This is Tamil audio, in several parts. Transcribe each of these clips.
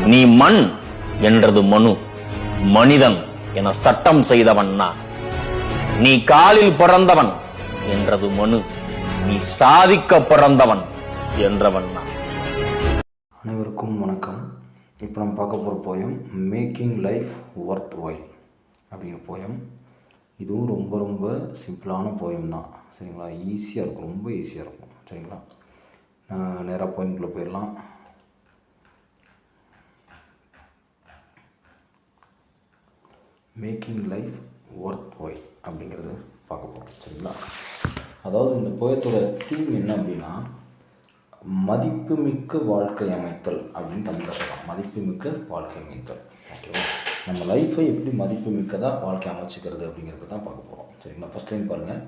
நீ மண் என்றது மனு, மனிதன் என சட்டம் செய்தவன் நான். நீ காலில் பிறந்தவன் என்றது மனு, நீ சாதிக்க பிறந்தவன் என்றவன் நான். அனைவருக்கும் வணக்கம். இப்போ நம்ம பார்க்க போகிற poem making life worth while அப்படிங்கிற போயம். இதுவும் ரொம்ப ரொம்ப சிம்பிளான போயம் தான், சரிங்களா? ஈஸியாக இருக்கும், ரொம்ப ஈஸியாக இருக்கும், சரிங்களா? நான் நேராக போயம்குள்ளே போயிடலாம். மேக்கிங் லைஃப் ஒர்த் ஒயில் அப்படிங்கிறது பார்க்க போகிறோம், சரிங்களா? அதாவது இந்த போயத்தோட தீம் என்ன அப்படின்னா, மதிப்புமிக்க வாழ்க்கை அமைத்தல் அப்படின்னு தமிழில் சொல்லலாம். மதிப்புமிக்க வாழ்க்கை அமைத்தல், ஓகேவா? நம்ம லைஃப்பை எப்படி மதிப்புமிக்கதாக வாழ்க்கை அமைச்சிக்கிறது அப்படிங்கிறது தான் பார்க்க போகிறோம், சரிங்களா? ஃபஸ்ட் லைன் பாருங்கள்.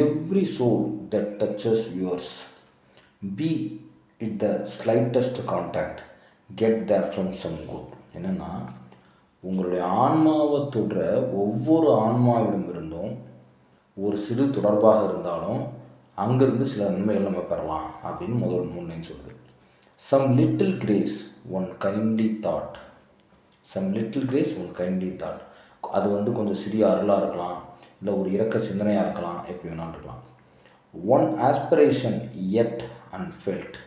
Every soul that touches yours, be it the slightest contact, get that from some good. என்னென்னா, உங்களுடைய ஆன்மாவை தொடுற ஒவ்வொரு ஆன்மாவிடமிருந்தும் ஒரு சிறு தொடர்பாக இருந்தாலும் அங்கேருந்து சில நன்மைகள் நம்ம பெறலாம் அப்படின்னு முதல் 3 லைன் சொல்லுது. Some little grace one kindly thought, some little grace one kindly thought. அது வந்து கொஞ்சம் சிறிய அருளாக இருக்கலாம், இல்லை ஒரு இரக்க சிந்தனையாக இருக்கலாம், எப்படி வேணாலும் இருக்கலாம். ஒன் ஆஸ்பிரேஷன் எட் அன்ஃபெல்ட்,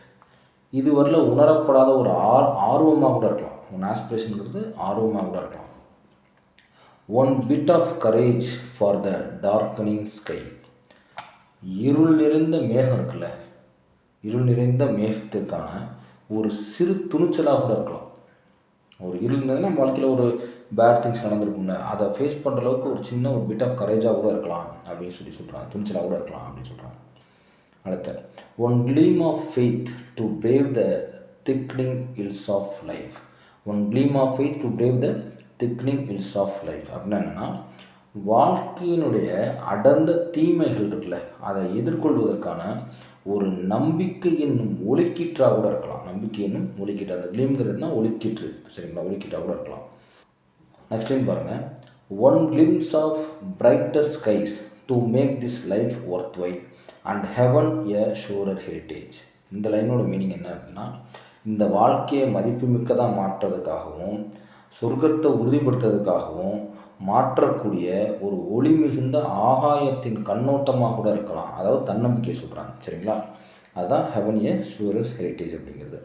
இதுவரையில் உணரப்படாத ஒரு ஆர்வமாக கூட இருக்கலாம். ஒன் ஆஸ்பிரேஷனுங்கிறது ஆர்வமாக கூட இருக்கலாம். One bit of courage for the darkening sky, இருள் நிறைந்த மேகம் இருக்குல்ல, இருள் நிறைந்த மேகத்திற்கான ஒரு சிறு துணிச்சலாக கூட இருக்கலாம். ஒரு இருள் நிறைந்த நம்ம வாழ்க்கையில் ஒரு பேட் திங்ஸ் நடந்திருக்கும்ல, அதை ஃபேஸ் பண்ணுற அளவுக்கு ஒரு சின்ன ஒரு பிட் ஆஃப் கரேஜாக கூட இருக்கலாம் அப்படின்னு சொல்கிறாங்க. துணிச்சலாக கூட இருக்கலாம் அப்படின்னு சொல்கிறாங்க. அடுத்த one claim of faith to brave the thickening hills of life, one claim of faith to brave the thickening hills of life அப்படின்னா என்னென்னா, வாழ்க்கையினுடைய அடர்ந்த தீமைகள் இருக்குல்ல, அதை எதிர்கொள்வதற்கான ஒரு நம்பிக்கை என்னும் ஒளிக்கீற்றாக கூட இருக்கலாம். நம்பிக்கை என்னும் ஒளிக்கீற்று, அந்த கிளிம்ங்கிறதுனா ஒளிக்கீற்று, சரிங்களா? ஒளிக்கீற்றாக கூட இருக்கலாம். நெக்ஸ்ட் லைன் பாருங்கள். One glimpse of brighter skies to make this life worth while and heaven a surer heritage. இந்த லைனோட மீனிங் என்ன அப்படின்னா, இந்த வாழ்க்கையை மதிப்புமிக்கதாக மாற்றுறதுக்காகவும் சொர்க்கத்தை உறுதிப்படுத்துறதுக்காகவும் மாற்றக்கூடிய ஒரு ஒளி மிகுந்த ஆகாயத்தின் கண்ணோட்டமாக கூட இருக்கலாம். அதாவது தன்னம்பிக்கையை சொல்கிறாங்க, சரிங்களா? அதுதான் ஹெவன் எ ஷூரர் ஹெரிட்டேஜ் அப்படிங்கிறது.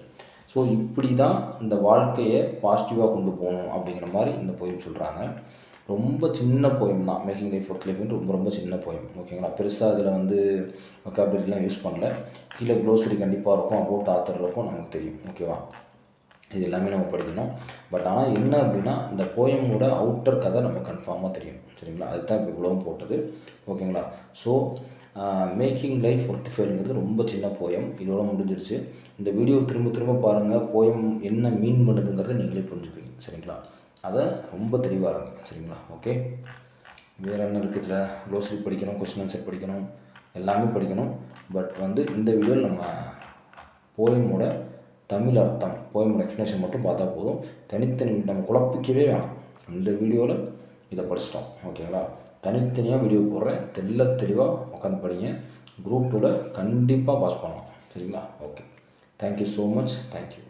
ஸோ இப்படி தான் இந்த வாழ்க்கையை பாசிட்டிவாக கொண்டு போகணும் அப்படிங்கிற மாதிரி இந்த போயம் சொல்கிறாங்க. ரொம்ப சின்ன போயம் தான் மேக்கிங் லைஃப் ஒர்த் லைஃப்னு, ரொம்ப ரொம்ப சின்ன போயம், ஓகேங்களா? பெருசாக அதில் வந்து வொக்காபுலரிலாம் யூஸ் பண்ணல. கீழே க்ளோசரி கண்டிப்பாக இருக்கும், அபவுட் ஆத்தர் இருக்கும், நமக்கு தெரியும், ஓகேவா? இது எல்லாமே நம்ம படிக்கணும். பட் ஆனால் என்ன அப்படின்னா, இந்த போயமோட அவுட்டர் கதை நம்ம கன்ஃபார்மாக தெரியும், சரிங்களா? அதுதான் இப்போ இவ்வளவும் போட்டது, ஓகேங்களா? ஸோ மேக்கிங் லைஃப் ஒர்த் ஃபெயிலுங்கிறது ரொம்ப சின்ன போயம், இதோட முடிஞ்சிருச்சு. இந்த வீடியோ திரும்ப திரும்ப பாருங்கள், போயம் என்ன மீன் பண்ணுதுங்கிறத நீங்களே புரிஞ்சுப்பீங்க, சரிங்களா? அதை ரொம்ப தெளிவாக இருங்க, சரிங்களா? ஓகே, வேறு என்ன இருக்குது இதில்? க்ளோசரி படிக்கணும், கொஸ்டின் ஆன்சர் படிக்கணும், எல்லாமே படிக்கணும். பட் வந்து இந்த வீடியோவில் நம்ம போயமோட தமிழ் அர்த்தம், போயமோட எக்ஸ்ப்ளனேஷன் மட்டும் பார்த்தா போதும். தனித்தனி நம்ம குழப்பிக்கவே வேணாம். இந்த வீடியோவில் இதை படிச்சிட்டோம், ஓகேங்களா? தனித்தனியாக வீடியோ போடுறேன், தெளிவாக உட்காந்து படிங்க. குரூப் 2ல் கண்டிப்பாக பாஸ் பண்ணலாம், சரிங்களா? Okay, thank you so much, thank you.